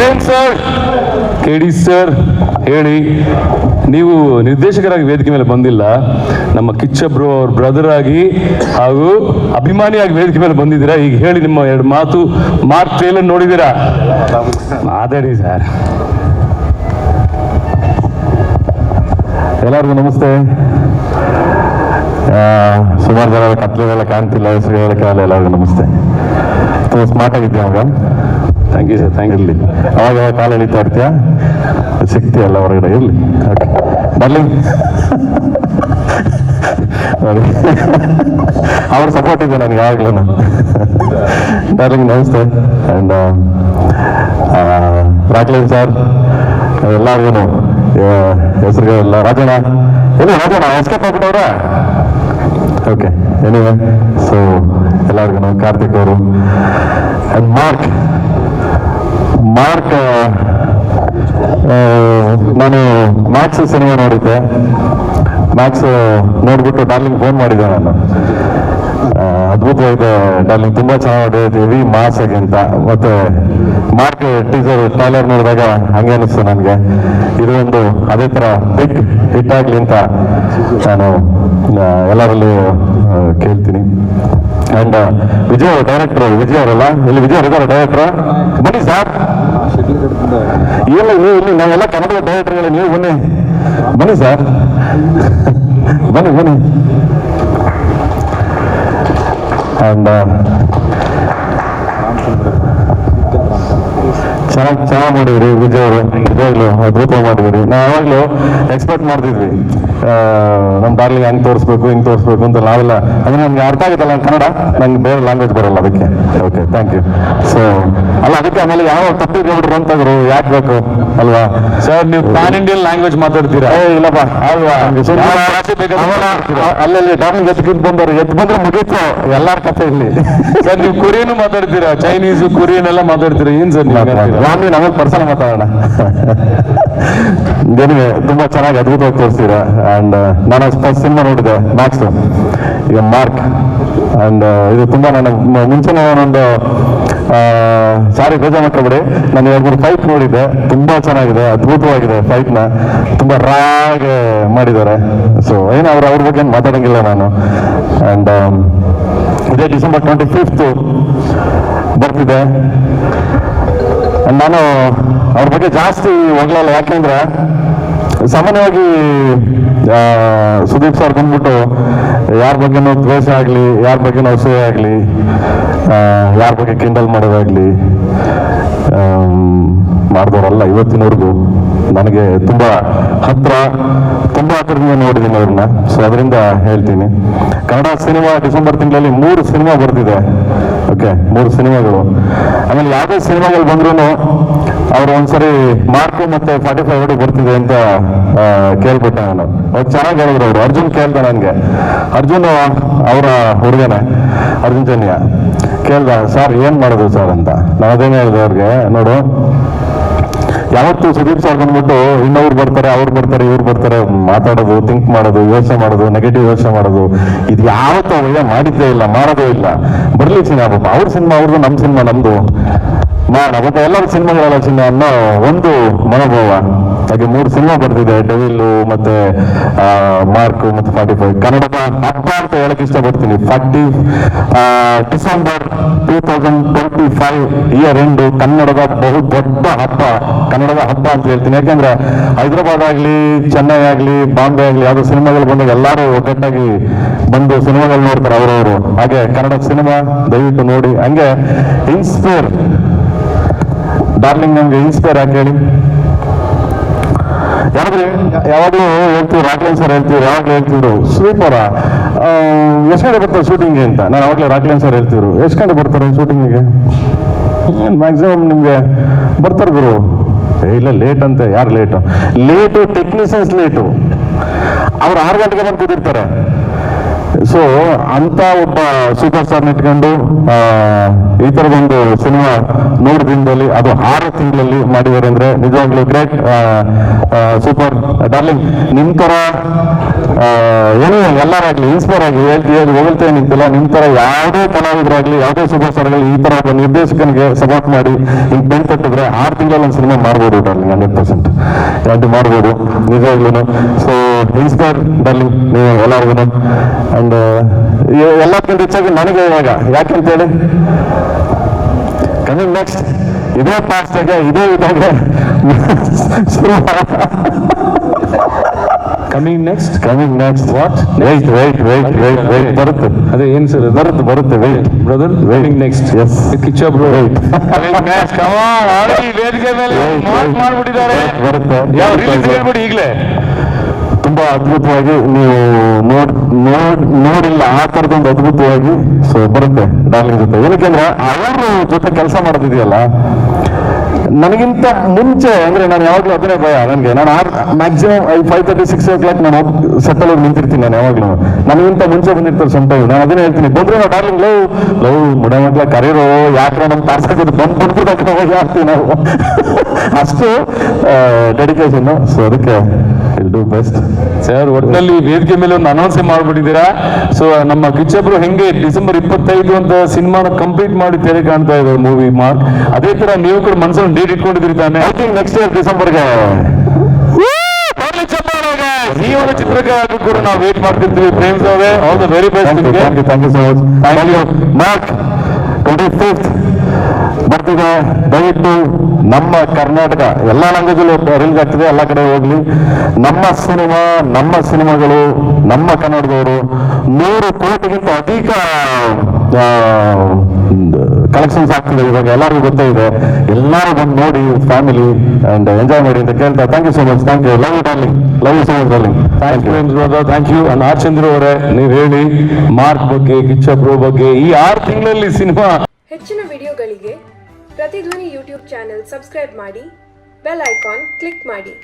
ಏನ್ sir KD sir ಹೇಳಿ, ನೀವು ನಿರ್ದೇಶಕರಾಗಿ ವೇದಿಕೆ ಮೇಲೆ ಬಂದಿಲ್ಲ, ನಮ್ಮ ಕಿಚ್ಚ ಬ್ರೋ ಅವ್ರ ಬ್ರದರ್ ಆಗಿ ಹಾಗೂ ಅಭಿಮಾನಿಯಾಗಿ ವೇದಿಕೆ ಮೇಲೆ ಬಂದಿದ್ದೀರಾ. ಈಗ ಹೇಳಿ, ನಿಮ್ಮ ಎರಡು ಮಾತು ಟ್ರೇಲರ್ ನೋಡಿದ್ದೀರಾ? ಮಾತಾಡಿ ಸರ್. ಎಲ್ಲರಿಗೂ ನಮಸ್ತೆ. ಸುಮಾರು ಜನ ಕತ್ಲೆಲ್ಲ ಕಾಣ್ತಿಲ್ಲ, ಹೆಸರು ಹೇಳಕ್ಕಾಗಲ್ಲ. ಎಲ್ಲರಿಗೂ ನಮಸ್ತೆ. ತುಂಬ ಸ್ಮಾರ್ಟ್ ಆಗಿದ್ದೆ ಅವಾಗ. Thank you sir, thank you. ಅವಾಗ ಕಾಲು ಎಳಿತಾ ಇರ್ತೀಯ, ಸಿಗ್ತೀಯಲ್ಲ ಹೊರಗಡೆ. ಇರಲಿ, ಓಕೆ ಡಾರ್ಲಿಂಗ್. ಅವ್ರ ಸಪೋರ್ಟ್ ಇದೆ ನನಗೆ ಯಾವಾಗಲೂ. ಡಾರ್ಲಿಂಗ್ ನಮಸ್ತೆ. ಆ್ಯಂಡ್ ರಾಕ್ಲೈನ್ ಸರ್, ಎಲ್ಲರಿಗೂ ಹೆಸರುಗಳೆಲ್ಲ. ರಾಜಣ್ಣ, ಏನು ರಾಜಣ್ಣ ಎಸ್ಕೇಪ್ ಆಗ್ಬಿಟ್ಟವ್ರ? Okay, anyway. ಸೊ ಎಲ್ಲರಿಗೂ ಕಾರ್ತಿಕ್ ಅವರು ಆ್ಯಂಡ್ ಮಾರ್ಕ್. ನಾನು ಮ್ಯಾಕ್ಸ್ ಸಿನಿಮಾ ನೋಡಿದ್ದೆ. ಮ್ಯಾಕ್ಸ್ ನೋಡ್ಬಿಟ್ಟು ಡಾರ್ಲಿಂಗ್ ಫೋನ್ ಮಾಡಿದ್ದೆ ನಾನು. ಅದ್ಭುತವಾಗಿದೆ ಡಾರ್ಲಿಂಗ್, ತುಂಬಾ ಚೆನ್ನಾಗಿದೆ, ಹೆವಿ ಮಾಸ್ ಆಗಿ ಅಂತ. ಮತ್ತೆ ಮಾರ್ಕ್ ಟೀಸರ್ ಟ್ರೈಲರ್ ನೋಡಿದಾಗ ಹಂಗೆ ಅನಿಸ್ತು ನನಗೆ, ಇದು ಒಂದು ಅದೇ ತರ ಬಿಗ್ ಹಿಟ್ ಆಗ್ಲಿ ಅಂತ ನಾನು ಎಲ್ಲರಲ್ಲೂ ಕೇಳ್ತೀನಿ. ಅಂಡ್ ವಿಜಯ್ ಅವರು ಡೈರೆಕ್ಟರ್, ವಿಜಯ್ ಅವರಲ್ಲ, ಇಲ್ಲಿ ವಿಜಯ್ ಅವರಿದ್ದಾರೆ ಡೈರೆಕ್ಟರ್. ಬನ್ನಿ ಸರ್. ಇಲ್ಲ ನೀವು ಇಲ್ಲಿ, ನಾವೆಲ್ಲ ಕನ್ನಡದ ಡೈರೆಕ್ಟರ್ಗಳು, ನೀವು ಬನ್ನಿ ಸರ್, ಬನ್ನಿ. ಅಂಡ್ ಚೆನ್ನಾಗಿ ಮಾಡಿದ್ರಿ ವಿಜಯ್ ಅವರು, ನಿಜವಾಗ್ಲು ಅದ್ಭುತ ಮಾಡಿದ್ರಿ. ನಾವು ಯಾವಾಗ್ಲೂ ಎಕ್ಸ್ಪೆಕ್ಟ್ ಮಾಡ್ತಿದ್ವಿ ನಮ್ಮ ಡಾರ್ಲಿಂಗ್ ಹಂಗೆ ತೋರಿಸ್ಬೇಕು ಅಂತ. ನಾವೆಲ್ಲ ಅಂದ್ರೆ ನಮ್ಗೆ ಅರ್ಥ ಆಗುತ್ತಲ್ಲ ಕನ್ನಡ, ನಂಗೆ ಬೇರೆ ಲ್ಯಾಂಗ್ವೇಜ್ ಬರಲ್ಲ, ಅದಕ್ಕೆ. Okay, thank you. ಸೊ ಅಲ್ಲ, ಅದಕ್ಕೆ ಆಮೇಲೆ ಯಾವ ತಪ್ಪಿದ್ರು ಅಂತಂದ್ರು ಯಾಕೆ ಬೇಕು ಅಲ್ವಾ ಸರ್? ನೀವು ಪ್ಯಾನ್ ಇಂಡಿಯನ್ ಲ್ಯಾಂಗ್ವೇಜ್ ಮಾತಾಡ್ತೀರಾ? ಇಲ್ಲಪ್ಪ, ಅಲ್ವಾ? ಅಲ್ಲಲ್ಲಿ ಡಾರ್ಲಿಂಗ್ ಬಂದವರು ಎದ್ದು ಬಂದ್ರೆ ಮುಗೀತು ಎಲ್ಲಾರ ಕಥೆ ಇಲ್ಲಿ. ಸರ್ ನೀವು ಕೊರಿಯನ್ ಮಾತಾಡ್ತೀರಾ, ಚೈನೀಸು ಕೊರಿಯನ್ ಎಲ್ಲ ಮಾತಾಡ್ತೀರಾ, ಏನ್ ಸರ್? ನಮಗೆ ಪರ್ಸನಲ್ ಮಾತಾಡೋಣ. ನಿಮಗೆ ತುಂಬಾ ಚೆನ್ನಾಗಿ ಅದ್ಭುತವಾಗಿ ತೋರಿಸ್ತೀರಾ. ಅಂಡ್ ನಾನು ಫಸ್ಟ್ ಸಿನಿಮಾ ನೋಡಿದೆ ಮ್ಯಾಕ್ಸ್, ಈಗ ಮಾರ್ಕ್. ಅಂಡ್ ಇದು ತುಂಬಾ ನನ್ನ ಮುಂಚೆನೇ ಒಂದು ಸಾರಿ ಬೇಜಾರು ಮಾಡ್ಕೊಬೇಡಿ, ನಾನು 2-3 ಫೈಟ್ ನೋಡಿದ್ದೆ, ತುಂಬಾ ಚೆನ್ನಾಗಿದೆ, ಅದ್ಭುತವಾಗಿದೆ. ಫೈಟ್ನ ತುಂಬಾ ರಾಗೆ ಮಾಡಿದ್ದಾರೆ. ಸೊ ಏನು ಅವ್ರ ಬಗ್ಗೆ ಏನು ಮಾತಾಡಂಗಿಲ್ಲ ನಾನು. ಅಂಡ್ ಇದೇ ಡಿಸೆಂಬರ್ 25 ಬರ್ತಿದೆ. ನಾನು ಅವ್ರ ಬಗ್ಗೆ ಜಾಸ್ತಿ ಹೋಗ್ಲಲ್ಲ, ಯಾಕೆಂದ್ರೆ ಸಾಮಾನ್ಯವಾಗಿ ಸುದೀಪ್ ಸರ್ ಬಂದ್ಬಿಟ್ಟು ಯಾರ ಬಗ್ಗೆನೂ ದ್ವೇಷ ಆಗಲಿ, ಯಾರ ಬಗ್ಗೆನೂ ಅಸೂಯೆ ಆಗಲಿ, ಯಾರ ಬಗ್ಗೆ ಕಿಂಡಲ್ ಮಾಡೋದಾಗ್ಲಿ ಮಾಡಿದವರಲ್ಲ ಇವತ್ತಿನವರೆಗೂ. ನನಗೆ ತುಂಬಾ ಹತ್ರದಿಂದ ನೋಡಿದ್ದೀನಿ ಅವ್ರನ್ನ. ಸೊ ಅದರಿಂದ ಹೇಳ್ತೀನಿ. ಕನ್ನಡ ಸಿನಿಮಾ ಡಿಸೆಂಬರ್ ತಿಂಗಳಲ್ಲಿ 3 ಸಿನಿಮಾ ಬರ್ತಿದೆ. ಓಕೆ, 3 ಸಿನಿಮಾಗಳು. ಆಮೇಲೆ ಯಾವುದೇ ಸಿನಿಮಾಗಳು ಬಂದ್ರೂ ಅವ್ರು ಒಂದ್ಸರಿ ಮಾರ್ಕು ಮತ್ತೆ 45 ಬರ್ತಿದೆ ಅಂತ ಕೇಳ್ಬಿಟ್ಟೆ ನಾನು. ಅವ್ರು ಚೆನ್ನಾಗಿ ಹೇಳಿದ್ರು ಅವರು. ಅರ್ಜುನ್ ಕೇಳ್ದೆ ನನಗೆ, ಅರ್ಜುನ್ ಅವರ ಹುಡುಗನೇ, ಅರ್ಜುನ್ ಜನ್ಯ ಕೇಳ್ದ, ಸರ್ ಏನ್ ಮಾಡೋದು ಸರ್ ಅಂತ. ನಾನು ಅದೇನೇ ಹೇಳಿದೆ ಅವ್ರಿಗೆ, ನೋಡು ಯಾವತ್ತು ಸುದೀಪ್ ಸರ್ ಬಂದ್ಬಿಟ್ಟು ಇನ್ನೊಬ್ರು ಬರ್ತಾರೆ, ಅವ್ರು ಬರ್ತಾರೆ, ಇವ್ರು ಬರ್ತಾರೆ ಮಾತಾಡೋದು, ಥಿಂಕ್ ಮಾಡೋದು, ಯೋಚನೆ ಮಾಡೋದು, ನೆಗೆಟಿವ್ ಯೋಚನೆ ಮಾಡೋದು, ಇದು ಯಾವತ್ತೂ ಒಳ್ಳೆ ಮಾಡಿದ್ದೇ ಇಲ್ಲ, ಮಾಡೋದೇ ಇಲ್ಲ. ಬರ್ಲಿ ಸಿನಿಮಾ, ಅವ್ರ ಸಿನಿಮಾ ಅವ್ರದ್ದು, ನಮ್ಮ ಸಿನಿಮಾ ನಮ್ದು ಮತ್ತೆ ಎಲ್ಲರ ಸಿನಿಮಾಗಳೆಲ್ಲ ಚಿನ್ನ ಅನ್ನೋ ಒಂದು ಮನೋಭಾವ. ಹಾಗೆ 3 ಸಿನಿಮಾ ಬರ್ತಿದೆ, ಡೆವಿಲ್ ಮತ್ತೆ ಮಾರ್ಕ್ ಮತ್ತೆ 45. ಕನ್ನಡದ ಹಬ್ಬ ಅಂತ ಹೇಳಕ್ ಇಷ್ಟಪಡ್ತೀನಿ. 40 ಡಿಸೆಂಬರ್ 2025 ಇಯರ್ ಎಂಡ್ ಕನ್ನಡದ ಬಹು ದೊಡ್ಡ ಹಬ್ಬ, ಕನ್ನಡದ ಹಬ್ಬ ಅಂತ ಹೇಳ್ತೀನಿ. ಯಾಕೆಂದ್ರೆ ಹೈದರಾಬಾದ್ ಆಗ್ಲಿ, ಚೆನ್ನೈ ಆಗ್ಲಿ, ಬಾಂಬೆ ಆಗ್ಲಿ, ಯಾವ್ದು ಸಿನಿಮಾಗಳು ಬಂದಾಗ ಎಲ್ಲರೂ ಒಗ್ಗಟ್ಟಾಗಿ ಬಂದು ಸಿನಿಮಾಗಳು ನೋಡ್ತಾರೆ ಅವರವರು. ಹಾಗೆ ಕನ್ನಡ ಸಿನಿಮಾ ದಯವಿಟ್ಟು ನೋಡಿ. ಹಂಗೆ ಇನ್ಸ್ಪೈರ್ ಡಾರ್ಲಿಂಗ್, ನಮ್ಗೆ ಇನ್ಸ್ಪೈರ್ ಯಾಕೆ ಹೇಳಿ? ಯಾವಾಗಲೂ ಹೇಳ್ತೀವಿ, ರಾಕ್ಲೈನ್ ಸರ್ ಹೇಳ್ತೀವಿ, ಯಾವಾಗಲೂ ಹೇಳ್ತಿದ್ರು ಸುದೀಪ್ ಅವರ ಎಷ್ಟು ಗಂಟೆ ಬರ್ತಾರೆ ಶೂಟಿಂಗ್ಗೆ ಅಂತ. ನಾನು ಯಾವಾಗಲೂ ರಾಕ್ಲೈನ್ ಸರ್ ಹೇಳ್ತಿದ್ರು, ಎಷ್ಟು ಗಂಟೆ ಬರ್ತಾರೆ ಶೂಟಿಂಗಿಗೆ? ಮ್ಯಾಕ್ಸಿಮಮ್ ನಿಮ್ಗೆ ಬರ್ತಾರೆ ಗುರು. ಇಲ್ಲ ಲೇಟ್ ಅಂತೆ. ಯಾರು ಲೇಟು? Technicians late. ಅವ್ರು 6 ಗಂಟೆಗೆ ಬಂದು ಕೂತಿರ್ತಾರೆ. ಸೊ ಅಂತ ಒಬ್ಬ ಸೂಪರ್ ಸ್ಟಾರ್ ಇಟ್ಕೊಂಡು ಈ ಥರದೊಂದು ಸಿನಿಮಾ 3 ದಿನದಲ್ಲಿ ಅದು 6 ತಿಂಗಳಲ್ಲಿ ಮಾಡಿದ್ದಾರೆ ಅಂದ್ರೆ ನಿಜವಾಗ್ಲೂ ಗ್ರೇಟ್. ಸೂಪರ್ ಡಾರ್ಲಿಂಗ್, ನಿಮ್ ತರ ಏನು ಎಲ್ಲರಾಗ್ಲಿ ಇನ್ಸ್ಪೈರ್ ಆಗಿ ಹೇಳ್ತಿ ಹೋಗ್ತಾ ನಿಂತಿಲ್ಲ. ನಿಮ್ ತರ ಯಾವುದೇ ಕಲಾವಿದರಾಗ್ಲಿ ಯಾವುದೇ ಸೂಪರ್ ಸ್ಟಾರ್ಗಳು ಈ ತರ ಒಬ್ಬ ನಿರ್ದೇಶಕನಿಗೆ ಸಪೋರ್ಟ್ ಮಾಡಿ ಹಿಂಗ್ ಬೆನ್ ತಟ್ಟಿದ್ರೆ 6 ತಿಂಗಳಲ್ಲಿ ಒಂದು ಸಿನಿಮಾ ಮಾಡ್ಬೋದು ಡಾರ್ಲಿಂಗ್, 100% ಗ್ಯಾರಂಟಿ ಮಾಡ್ಬೋದು ನಿಜವಾಗ್ಲೂ. ಸೊ ಇನ್ಸ್ಪೈರ್ ಡಾರ್ಲಿಂಗ್ ನೀವು ಎಲ್ಲರಿಗೂ. ಅಂಡ್ ಎಲ್ಲಕ್ಕಿಂತ ಹೆಚ್ಚಾಗಿ ನನಗೆ ಇವಾಗ ಯಾಕೆಂತೇಳಿ ಕಮಿಂಗ್ ನೆಕ್ಸ್ಟ್ ಇದೇ ಪಾಸ್ಟಾಗೆ ಇದೇ ಇದಾಗ ಕಮಿಂಗ್ ನೆಕ್ಸ್ಟ್ ವಾಟ್ ವೆಯ್ಟ್ ಬರುತ್ತೆ. ಅದೇ ಏನ್ ಸರ್ ಬರುತ್ತೆ wait brother, coming next S Kiccha bro wait ವೇದಿಕೆ ಮೇಲೆ ಮಾರ್ಕ್ ಮಾಡ್ಬಿಟ್ಟಿದ್ದಾರೆ. ಬರುತ್ತೆ. ಯಾವ ರಿಲೀಸ್ ಹೇಳ್ಬಿಡಿ ಈಗಲೇ. ತುಂಬಾ ಅದ್ಭುತವಾಗಿ ನೀವು ನೋಡಿಲ್ಲ ಆ ಥರದೊಂದು ಅದ್ಭುತವಾಗಿ ಸೊ ಬರುತ್ತೆ ಡಾರ್ಲಿಂಗ್ ಜೊತೆ. ಏನಕ್ಕೆಂದ್ರೆ ಅವರು ಜೊತೆ ಕೆಲಸ ಮಾಡೋದಿದೆಯಲ್ಲ, ನನಗಿಂತ ಮುಂಚೆ ಅಂದ್ರೆ ನಾನು ಯಾವಾಗಲೂ ಅದನ್ನೇ ಭಯ ನನಗೆ. ನಾನು ಮ್ಯಾಕ್ಸಿಮಮ್ 5:30 6 o'clock ನಾನು ಸೆಟ್ಟಲ್ ಹೋಗಿ ನಿಂತಿರ್ತೀನಿ. ನಾನು ಯಾವಾಗಲೂ ನನಗಿಂತ ಮುಂಚೆ ಬಂದಿರ್ತಾರೆ ಸೊಂಟವು. ನಾನು ಅದನ್ನೇ ಹೇಳ್ತೀನಿ, ಬಂದ್ರೆ ನಾವು ಡಾರ್ಲಿಂಗ್ ಲವ್ ಮುಡ ಮಕ್ಳ ಕರೀರೋ ಯಾಕೆ ನಮ್ಮ ತಾರ್ಸಕ್ಕೆ ಬಂದ್ಬಿಡ್ಬೇಕು ಆಗ್ತೀವಿ ನಾವು. ಅಷ್ಟು ಡೆಡಿಕೇಶನ್. ಸೊ ಅದಕ್ಕೆ ವಿಲ್ ಡೂ ಬೆಸ್ಟ್ ಸರ್. ಒಟ್ಟಿನಲ್ಲಿ ವೇದಿಕೆ ಮೇಲೆ ಒಂದು ಅನೌನ್ಸ್ ಮಾಡ್ಬಿಟ್ಟಿದ್ದೀರಾ. ಸೊ ನಮ್ಮ ಕಿಚ್ಚಬ್ರು ಹೆಂಗೆ ಡಿಸೆಂಬರ್ 25 ಅಂತ ಸಿನಿಮಾನ ಕಂಪ್ಲೀಟ್ ಮಾಡಿ ತೆರೆ ಕಾಣ್ತಾ ಇದ್ದಾರೆ ಮೂವಿ ಮಾರ್ಕ್, ಅದೇ ತರ ನೀವು ಕೂಡ ಮನಸ್ಸಲ್ಲಿ ಡೇಟ್ ಇಟ್ಕೊಂಡಿದ್ದೀರಿ ತಾನೆ? ಐ ಥಿಂಕ್ ನೆಕ್ಸ್ಟ್ ಇಯರ್ ಡಿಸೆಂಬರ್ಗೆ ಜೀವನ ಚಿತ್ರಕ್ಕಾಗಿ ಕೂಡ ನಾವು ವೇಟ್ ಮಾಡ್ತಿರ್ತೀವಿ. ಪ್ರೇಮ್ಸ್ ಅವರೇ, all the very best. Thank you so much. Thank you. Mark 25th ಬರ್ತಿದೆ. ದಯವಿಟ್ಟು ನಮ್ಮ ಕರ್ನಾಟಕ ಎಲ್ಲ ಲ್ಯಾಂಗ್ವೇಜಲ್ಲೂ ರಿಲೀಸ್ ಆಗ್ತಿದೆ, ಎಲ್ಲ ಕಡೆ ಹೋಗ್ಲಿ. ನಮ್ಮ ಸಿನಿಮಾಗಳು ನಮ್ಮ ಕನ್ನಡದವರು 100 ಕೋಟಿಗಿಂತ ಅಧಿಕ ಕಲೆಕ್ಷನ್ಸ್ ಆಗ್ತಿದೆ ಇವಾಗ, ಎಲ್ಲರಿಗೂ ಗೊತ್ತೇ ಇದೆ. ಎಲ್ಲರೂ ಬಂದು ನೋಡಿ ಫ್ಯಾಮಿಲಿ ಅಂಡ್ ಎಂಜಾಯ್ ಮಾಡಿ ಅಂತ ಕೇಳ್ತಾ thank you so much. Thank you. Love you darling, love you so much darling. Thank you brother, thank you. R Chandru ಅವರೇ, ನೀವು ಹೇಳಿ ಮಾರ್ಕ್ ಬಗ್ಗೆ, ಕಿಚ್ಚಬ್ರೋ ಬಗ್ಗೆ. ಈ 6 ತಿಂಗಳಲ್ಲಿ ಸಿನಿಮಾ ಹೆಚ್ಚಿನ ವಿಡಿಯೋಗಳಿಗೆ ಪ್ರತಿಧ್ವನಿ ಯೂಟ್ಯೂಬ್ ಚಾನೆಲ್ ಸಬ್ಸ್ಕ್ರೈಬ್ ಮಾಡಿ, ಬೆಲ್ ಐಕಾನ್ ಕ್ಲಿಕ್ ಮಾಡಿ.